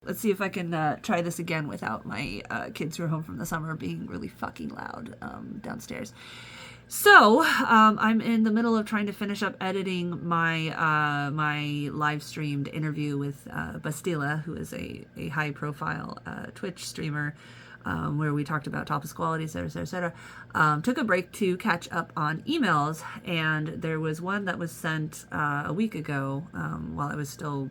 Let's see if I can try this again without my kids who are home from the summer being really fucking loud downstairs. So I'm in the middle of trying to finish up editing my live streamed interview with Bastila, who is a high profile Twitch streamer, where we talked about topless quality, etc. Took a break to catch up on emails, and there was one that was sent a week ago while I was still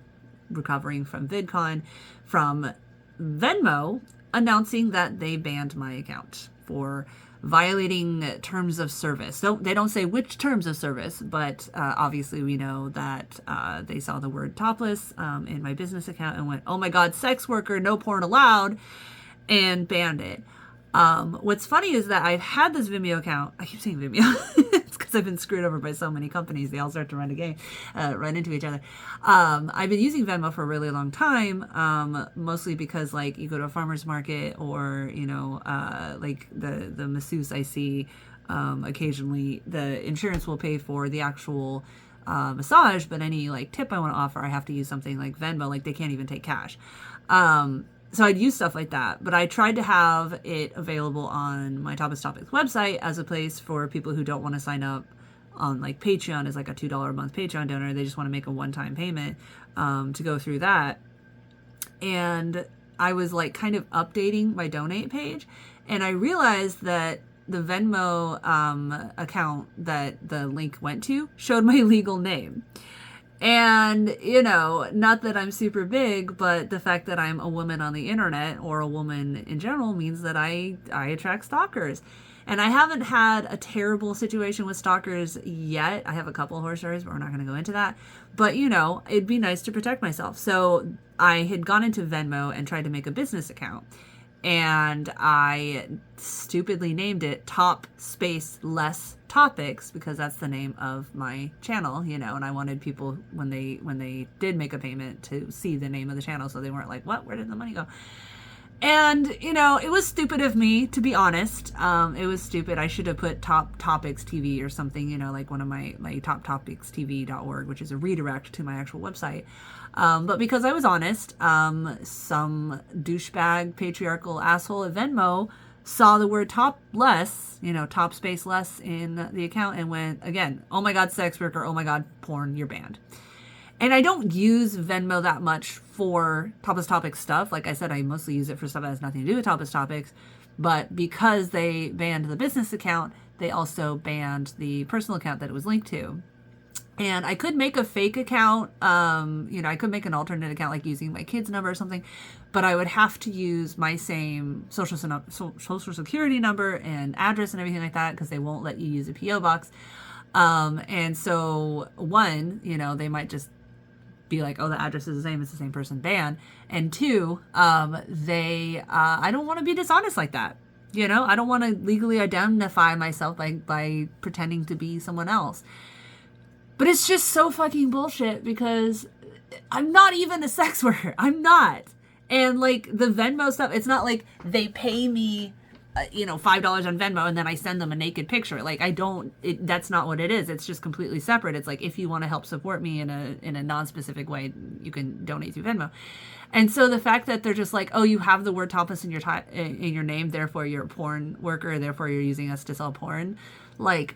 recovering from VidCon, from Venmo, announcing that they banned my account for violating terms of service. They don't say which terms of service, but obviously we know that they saw the word topless in my business account and went, oh my god, sex worker, no porn allowed, and banned it. What's funny is that I've had this Vimeo account. I keep saying Vimeo. It's because I've been screwed over by so many companies. They all start to run into each other. I've been using Venmo for a really long time, mostly because like you go to a farmer's market or, like the masseuse I see occasionally, the insurance will pay for the actual massage, but any like tip I want to offer, I have to use something like Venmo. Like they can't even take cash. So I'd use stuff like that, but I tried to have it available on my Topless Topics website as a place for people who don't want to sign up on like Patreon as like a $2 a month Patreon donor. They just want to make a one-time payment to go through that. And I was like kind of updating my donate page, and I realized that the Venmo account that the link went to showed my legal name. And, not that I'm super big, but the fact that I'm a woman on the internet or a woman in general means that I attract stalkers. And I haven't had a terrible situation with stalkers yet. I have a couple horror stories, but we're not going to go into that. But, it'd be nice to protect myself. So I had gone into Venmo and tried to make a business account. And I stupidly named it Top Space Less Topics because that's the name of my channel, and I wanted people when they did make a payment to see the name of the channel so they weren't like, what, where did the money go? And, it was stupid of me, to be honest. It was stupid. I should have put Top Topics TV or something, like one of my toptopicstv.org, which is a redirect to my actual website. But because I was honest, some douchebag patriarchal asshole at Venmo saw the word top space less in the account and went, again, oh my god, sex worker, oh my god, porn, you're banned. And I don't use Venmo that much for Topless Topics stuff. Like I said, I mostly use it for stuff that has nothing to do with Topless Topics. But because they banned the business account, they also banned the personal account that it was linked to. And I could make a fake account. I could make an alternate account, like using my kid's number or something. But I would have to use my same social security number and address and everything like that because they won't let you use a P.O. box. And so, one, they might just be like, oh, the address is the same, it's the same person, ban. And two, I don't want to be dishonest like that. I don't want to legally identify myself by pretending to be someone else. But it's just so fucking bullshit because I'm not even a sex worker. I'm not. And like the Venmo stuff, it's not like they pay me $5 on Venmo and then I send them a naked picture. Like that's not what it is. It's just completely separate. It's like, if you want to help support me in a non-specific way, you can donate through Venmo. And so the fact that they're just like, oh, you have the word topless in your name, therefore you're a porn worker, therefore you're using us to sell porn. Like,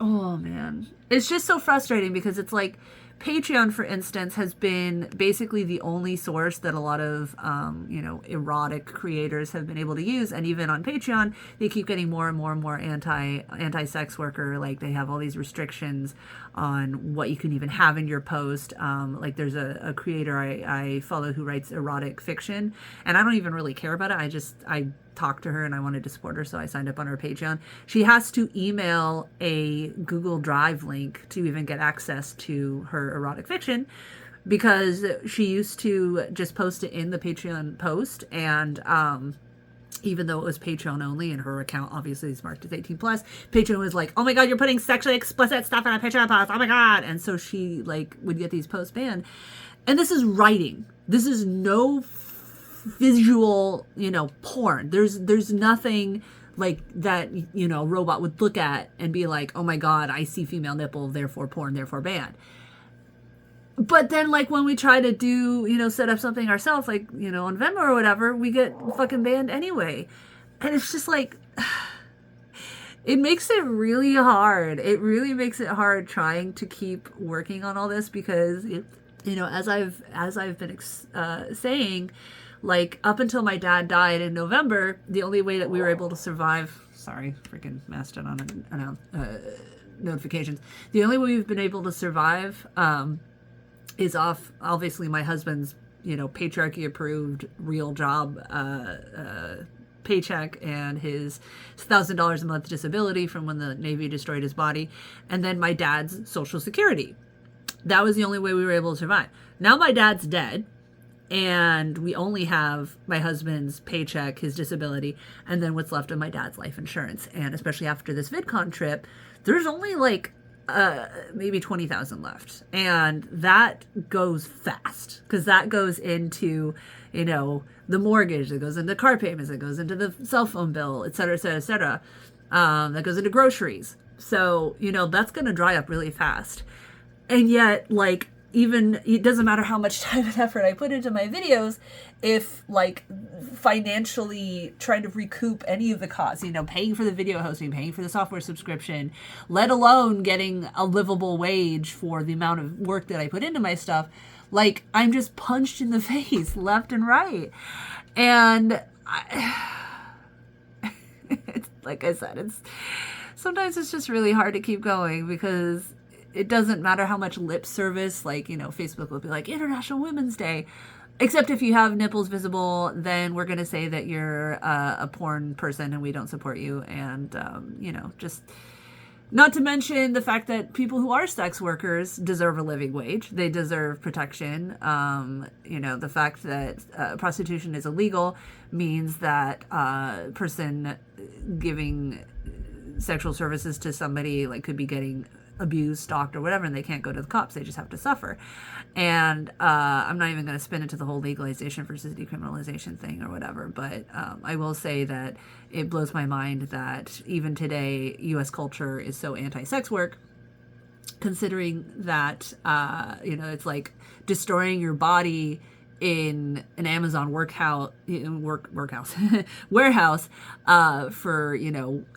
oh man, it's just so frustrating because it's like, Patreon, for instance, has been basically the only source that a lot of, erotic creators have been able to use. And even on Patreon, they keep getting more and more and more anti-sex worker. Like they have all these restrictions on what you can even have in your post. Like there's a creator I follow who writes erotic fiction, and I don't even really care about it. I talked to her and I wanted to support her, so I signed up on her Patreon. She has to email a Google Drive link to even get access to her erotic fiction because she used to just post it in the Patreon post, and even though it was Patreon only and her account obviously is marked as 18+, Patreon was like, oh my god, you're putting sexually explicit stuff in a Patreon post, oh my god. And so she like would get these posts banned. And this is writing. This is no visual, porn. There's nothing like that, robot would look at and be like, oh my god, I see female nipple, therefore porn, therefore banned. But then, like, when we try to do, set up something ourselves, like, on Venmo or whatever, we get fucking banned anyway. And it's just like, it makes it really hard. It really makes it hard trying to keep working on all this because, as I've been saying, like, up until my dad died in November, the only way that we were able to survive, sorry, freaking messed it on notifications. The only way we've been able to survive, is off, obviously, my husband's, patriarchy approved real job, paycheck and his $1,000 a month disability from when the Navy destroyed his body, and then my dad's Social Security. That was the only way we were able to survive. Now my dad's dead, and we only have my husband's paycheck, his disability, and then what's left of my dad's life insurance. And especially after this VidCon trip, there's only like maybe 20,000 left, and that goes fast because that goes into the mortgage, that goes into car payments, that goes into the cell phone bill, et cetera, et cetera, et cetera. That goes into groceries. So that's going to dry up really fast. And yet, like, even it doesn't matter how much time and effort I put into my videos, if like financially trying to recoup any of the costs, paying for the video hosting, paying for the software subscription, let alone getting a livable wage for the amount of work that I put into my stuff, like, I'm just punched in the face left and right. And it's, like I said, sometimes it's just really hard to keep going because it doesn't matter how much lip service, like, Facebook will be like, International Women's Day. Except if you have nipples visible, then we're going to say that you're a porn person and we don't support you. And, just not to mention the fact that people who are sex workers deserve a living wage. They deserve protection. The fact that prostitution is illegal means that a person giving sexual services to somebody, like, could be getting abused, stalked, or whatever, and they can't go to the cops. They just have to suffer. And I'm not even going to spin into the whole legalization versus decriminalization thing or whatever, but I will say that it blows my mind that even today U.S. culture is so anti-sex work, considering that it's like destroying your body in an Amazon warehouse for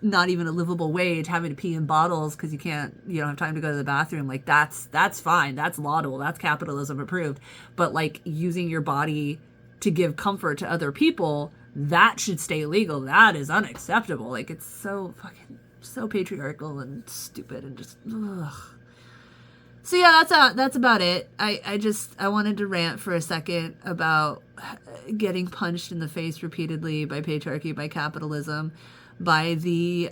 not even a livable wage, having to pee in bottles because you don't have time to go to the bathroom. Like, that's fine, that's laudable, that's capitalism approved. But like, using your body to give comfort to other people, that should stay legal. That is unacceptable. Like, it's so patriarchal and stupid and just ugh. So yeah, that's about it. I wanted to rant for a second about getting punched in the face repeatedly by patriarchy, by capitalism, by the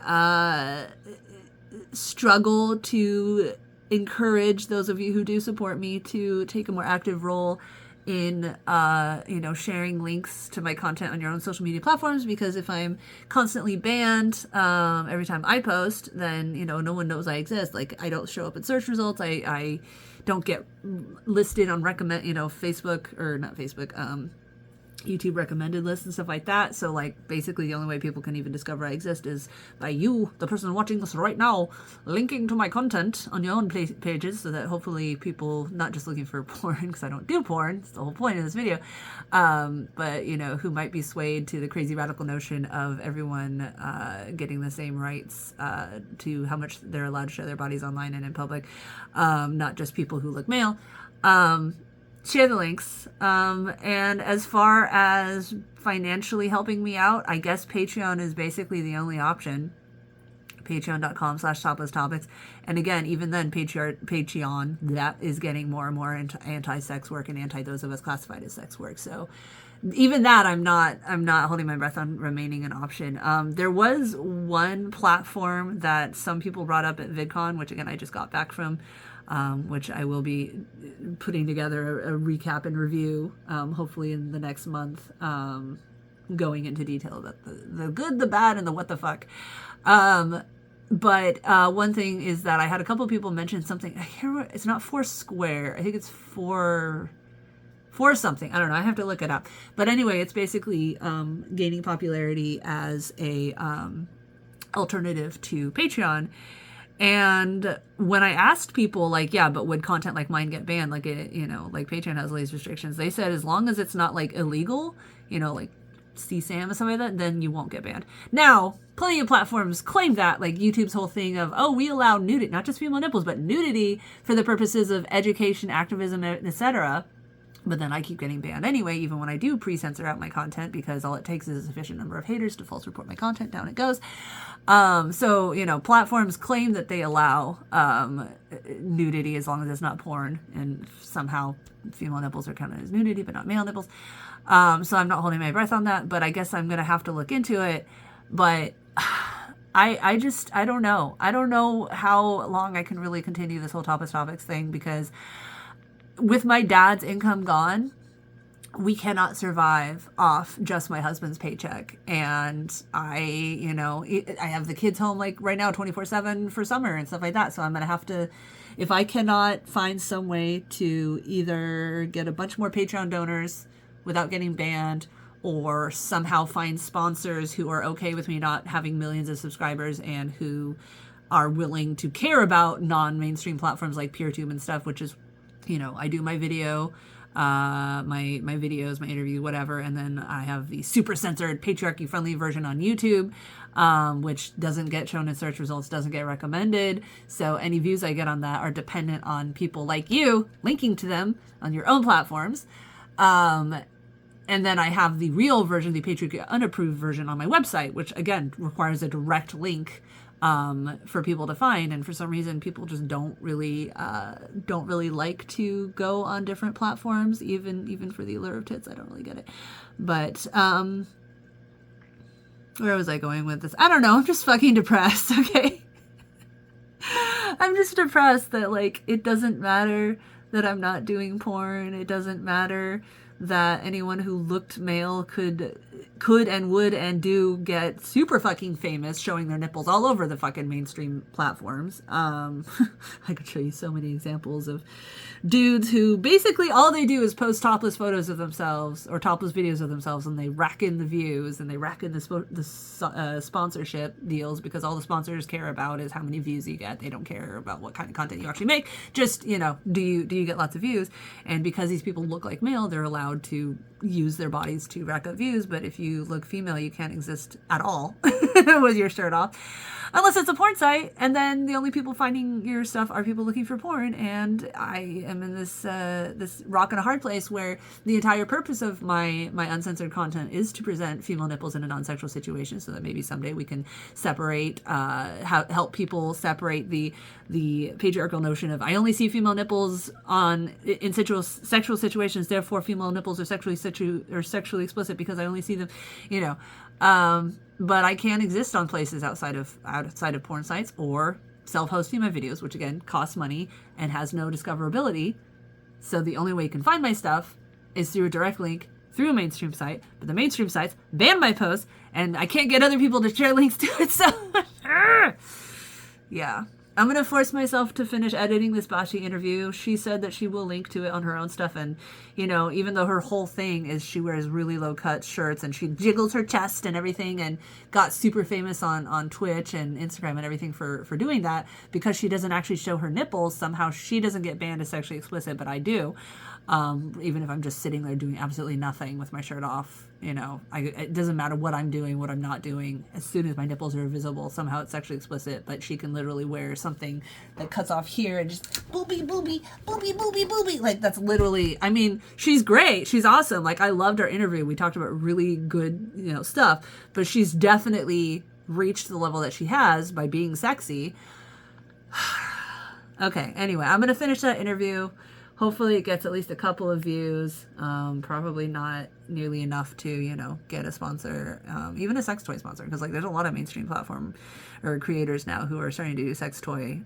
struggle to encourage those of you who do support me to take a more active role in sharing links to my content on your own social media platforms, because if I'm constantly banned every time I post, then no one knows I exist. Like, I don't show up in search results. I don't get listed on Facebook, or not Facebook, YouTube recommended lists and stuff like that. So, like, basically the only way people can even discover I exist is by you, the person watching this right now, linking to my content on your own pages, so that hopefully people, not just looking for porn, because I don't do porn, it's the whole point of this video, but who might be swayed to the crazy radical notion of everyone getting the same rights to how much they're allowed to show their bodies online and in public, not just people who look male. Share the links. And as far as financially helping me out, I guess Patreon is basically the only option. Patreon.com/toplesstopics. And again, even then, Patreon, that is getting more and more into anti-sex work and anti-those of us classified as sex work. So even that, I'm not holding my breath on remaining an option. There was one platform that some people brought up at VidCon, which again, I just got back from, which I will be putting together a recap and review, hopefully in the next month, going into detail about the good, the bad, and the what the fuck. But one thing is that I had a couple of people mention something. It's not Foursquare. I think it's for something. I don't know. I have to look it up. But anyway, it's basically gaining popularity as a alternative to Patreon. And when I asked people, like, yeah, but would content like mine get banned? Like, like Patreon has all these restrictions. They said as long as it's not like illegal, like CSAM or something like that, then you won't get banned. Now, plenty of platforms claim that, like YouTube's whole thing of, oh, we allow nudity, not just female nipples, but nudity for the purposes of education, activism, etc. But then I keep getting banned anyway, even when I do pre-censor out my content, because all it takes is a sufficient number of haters to false report my content. Down it goes. So, platforms claim that they allow nudity as long as it's not porn, and somehow female nipples are counted as nudity, but not male nipples. So I'm not holding my breath on that, but I guess I'm going to have to look into it. But I don't know. I don't know how long I can really continue this whole topics thing, because with my dad's income gone, we cannot survive off just my husband's paycheck. And I have the kids home like right now 24/7 for summer and stuff like that. So I'm going to have to, if I cannot find some way to either get a bunch more Patreon donors without getting banned, or somehow find sponsors who are okay with me not having millions of subscribers and who are willing to care about non-mainstream platforms like PeerTube and stuff, which is, I do my video, my videos, my interview, whatever, and then I have the super censored, patriarchy-friendly version on YouTube, which doesn't get shown in search results, doesn't get recommended. So any views I get on that are dependent on people like you linking to them on your own platforms. And then I have the real version, the patriarchy unapproved version on my website, which again requires a direct link for people to find. And for some reason, people just don't really like to go on different platforms, even for the allure of tits. I don't really get it. But where was I going with this? I don't know. I'm just fucking depressed. Okay. I'm just depressed that, like, it doesn't matter that I'm not doing porn. It doesn't matter that anyone who looked male could and would and do get super fucking famous showing their nipples all over the fucking mainstream platforms. I could show you so many examples of dudes who basically all they do is post topless photos of themselves or topless videos of themselves, and they rack in the views and they rack in the sponsorship deals, because all the sponsors care about is how many views you get. They don't care about what kind of content you actually make. Just, do you get lots of views? And because these people look like male, they're allowed to use their bodies to rack up views. But if you look female, you can't exist at all with your shirt off, unless it's a porn site, and then the only people finding your stuff are people looking for porn. And I am in this rock and a hard place where the entire purpose of my uncensored content is to present female nipples in a non-sexual situation, so that maybe someday we can separate, help people separate the patriarchal notion of, I only see female nipples in sexual situations, therefore female nipples are sexually explicit because I only see them, but I can't exist on places outside of porn sites or self-hosting my videos, which again costs money and has no discoverability. So the only way you can find my stuff is through a direct link through a mainstream site, but the mainstream sites ban my posts, and I can't get other people to share links to it. So yeah, I'm going to force myself to finish editing this Bashi interview. She said that she will link to it on her own stuff. And, even though her whole thing is she wears really low cut shirts and she jiggles her chest and everything, and got super famous on Twitch and Instagram and everything for doing that, because she doesn't actually show her nipples, somehow she doesn't get banned as sexually explicit, but I do. Even if I'm just sitting there doing absolutely nothing with my shirt off, it doesn't matter what I'm doing, what I'm not doing. As soon as my nipples are visible, somehow it's sexually explicit. But she can literally wear something that cuts off here and just boobie, boobie, boobie, boobie, boobie. Like, that's literally, she's great. She's awesome. Like, I loved our interview. We talked about really good, stuff, but she's definitely reached the level that she has by being sexy. Okay. Anyway, I'm going to finish that interview. Hopefully it gets at least a couple of views. Probably not nearly enough to, get a sponsor, even a sex toy sponsor. Because, there's a lot of mainstream platform or creators now who are starting to do sex toy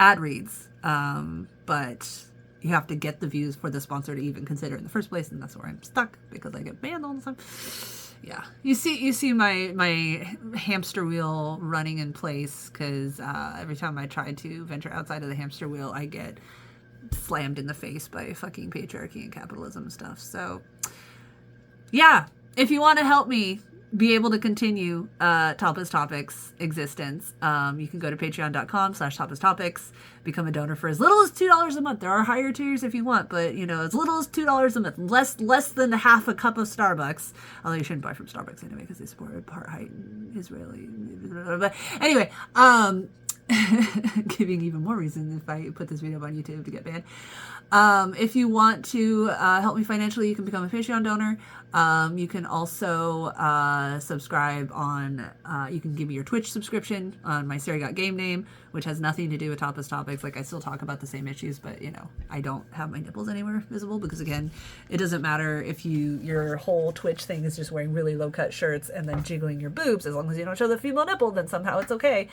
ad reads. But you have to get the views for the sponsor to even consider in the first place. And that's where I'm stuck, because I get banned all the time. Yeah, you see my hamster wheel running in place, because every time I try to venture outside of the hamster wheel, I get slammed in the face by fucking patriarchy and capitalism and stuff. So yeah, if you want to help me be able to continue Tapas Topics existence, you can go to patreon.com/Tapas Topics, become a donor for as little as $2 a month. There are higher tiers if you want, but as little as $2 a month, less than half a cup of Starbucks. Although you shouldn't buy from Starbucks anyway because they support apartheid Israeli. But anyway, giving even more reason if I put this video up on YouTube to get banned. If you want to help me financially, you can become a Patreon donor. You can also subscribe on, you can give me your Twitch subscription on my Sarah Got Game name, which has nothing to do with Tapas Topics. Like, I still talk about the same issues, but, I don't have my nipples anywhere visible because, again, it doesn't matter if your whole Twitch thing is just wearing really low-cut shirts and then jiggling your boobs. As long as you don't show the female nipple, then somehow it's okay.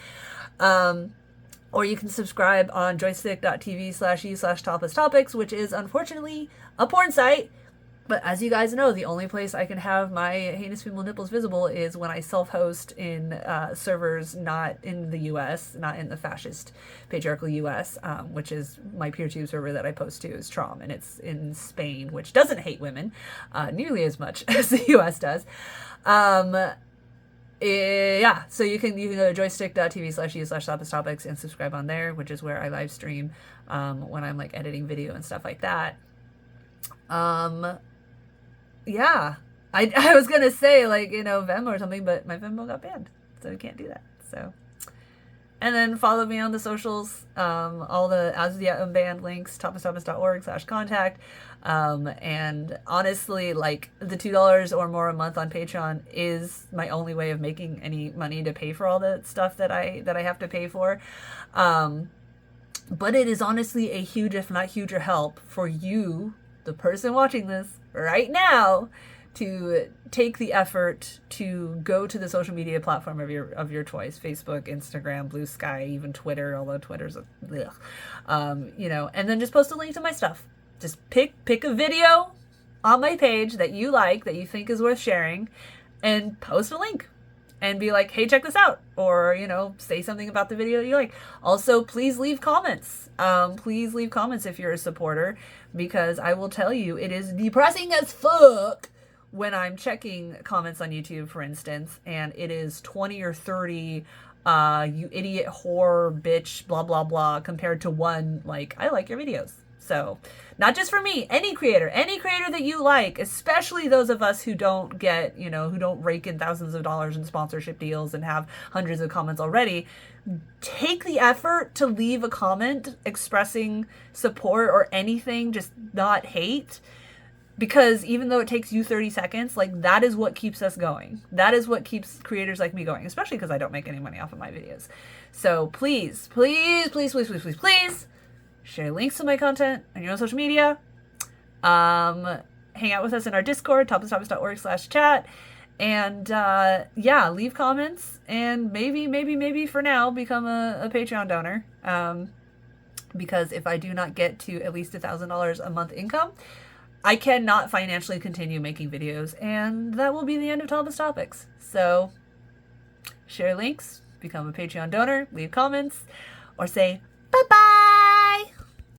Or you can subscribe on joystick.tv/u/Tapas Topics, which is unfortunately a porn site. But as you guys know, the only place I can have my heinous female nipples visible is when I self-host in servers not in the U.S., not in the fascist, patriarchal U.S., which is my PeerTube server that I post to is Trom, and it's in Spain, which doesn't hate women nearly as much as the U.S. does. Yeah, so you can go to joystick.tv/u/Tapas Topics and subscribe on there, which is where I live stream when I'm like editing video and stuff like that. Yeah, I was gonna say Venmo or something, but my Venmo got banned, so we can't do that. So, and then follow me on the socials, all the as yet unbanned links, tapastapas.org/contact. And honestly, the $2 or more a month on Patreon is my only way of making any money to pay for all the stuff that I have to pay for. But it is honestly a huge, if not huger, help for you, the person watching this right now, to take the effort to go to the social media platform of your choice: Facebook, Instagram, Blue Sky, even Twitter, although Twitter's and then just post a link to my stuff. Just pick a video on my page that you like, that you think is worth sharing, and post a link and be like, hey, check this out, or say something about the video that you like. Also, please leave comments. Please leave comments if you're a supporter, because I will tell you, it is depressing as fuck when I'm checking comments on YouTube, for instance, and it is 20 or 30 you idiot, whore, bitch, blah blah blah, compared to one I like your videos. So, not just for me, any creator that you like, especially those of us who don't get, who don't rake in thousands of dollars in sponsorship deals and have hundreds of comments already, take the effort to leave a comment expressing support or anything, just not hate. Because even though it takes you 30 seconds, that is what keeps us going. That is what keeps creators like me going, especially because I don't make any money off of my videos. So please, please, please, please, please, please, please, share links to my content on your own social media. Hang out with us in our Discord, tapastapas.org/chat. And leave comments, and maybe for now become a Patreon donor. Because if I do not get to at least $1,000 a month income, I cannot financially continue making videos, and that will be the end of Tapas Topics. So share links, become a Patreon donor, leave comments, or say bye-bye.